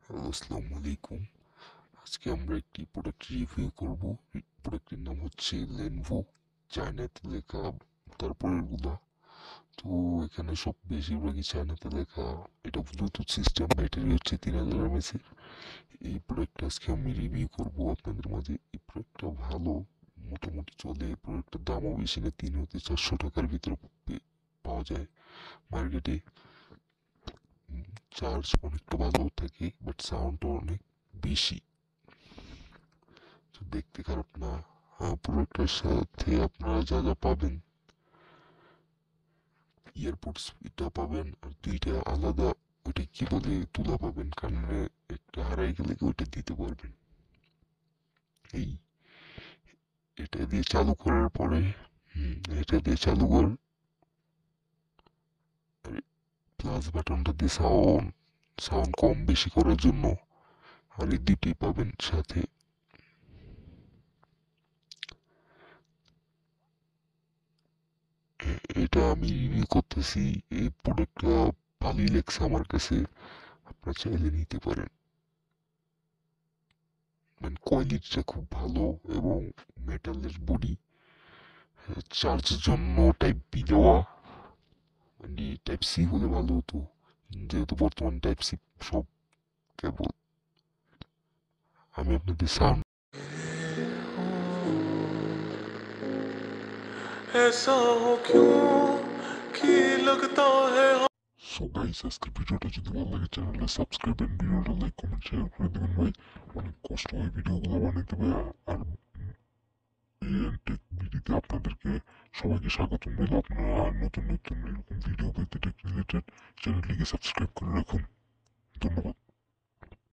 Hello, আসসালামু আলাইকুম। আজকে আমরা একটি প্রোডাক্ট রিভিউ করব। প্রোডাক্টের নাম হচ্ছে লেনোভো, চায়নাতে লেখা তারপরের গুলা। তো এখানে সব বেশিরভাগই চায়নাতে লেখা। এটা ব্লুটুথ সিস্টেম, ব্যাটারি হচ্ছে 3000 mAh এর। এই প্রোডাক্টটা আজকে আমি রিভিউ করব আপনাদের মাঝে। এই প্রোডাক্টটা ভালো, মোটামুটি চলে। এই প্রোডাক্টের দামও বেশি না, 300-400 টাকার ভিতরে পাওয়া যায় মার্কেটে। চার্জ অনেকটা ভালো থাকে, বাট সাউন্ডটা অনেক বেশি। তো দেখতে খারাপ না। প্রোডাক্টের সাথে আপনারা যা যা পাবেন, ইয়ারপোর্টস এটা পাবেন, আর দুইটা আলাদা ওইটা কি বলে তুলা পাবেন কানে। একটা হারাই গেলে ওইটা দিতে পারবেন। এই এটা দিয়ে চালু করার পরে এটা দিয়ে চালু করার প্লাস বাটনটা দিয়ে সাউন্ড সাউন্ড কম বেশি করার জন্য। আর এই দুইটি পাবেন সাথে। এটা আমি রিভিউ করতেছি। এই প্রোডাক্টটা ভালোই লাগছে আমার কাছে। আপনারা চাইলে নিতে পারেন। মানে কোয়ালিটিটা খুব ভালো এবং মেটালের বডি। চার্জের জন্য টাইপ বি দেওয়া, মানে টাইপ সি হলে ভালো হতো, যেহেতু বর্তমান টাইপ সি সব কেবল। আমি আপনাদের সাউন্ড ऐसा हो क्यों कि लगता है সো গাইস, আজকের ভিডিওটা যদি ভালো লাগে চ্যানেলটা সাবস্ক্রাইব এন্ড ভিডিওটা লাইক কমেন্ট শেয়ার করে দেবেন ভাই। অনেক কষ্ট হয় ভিডিওগুলো বানাইতে ভাই। আর টেক ভিডিওতে আপনাদেরকে সবাইকে স্বাগতম রইল। আপনারা নতুন নতুন এরকম ভিডিও পেতে টেক রিলেটেড চ্যানেলটিকে সাবস্ক্রাইব করে রাখুন। ধন্যবাদ।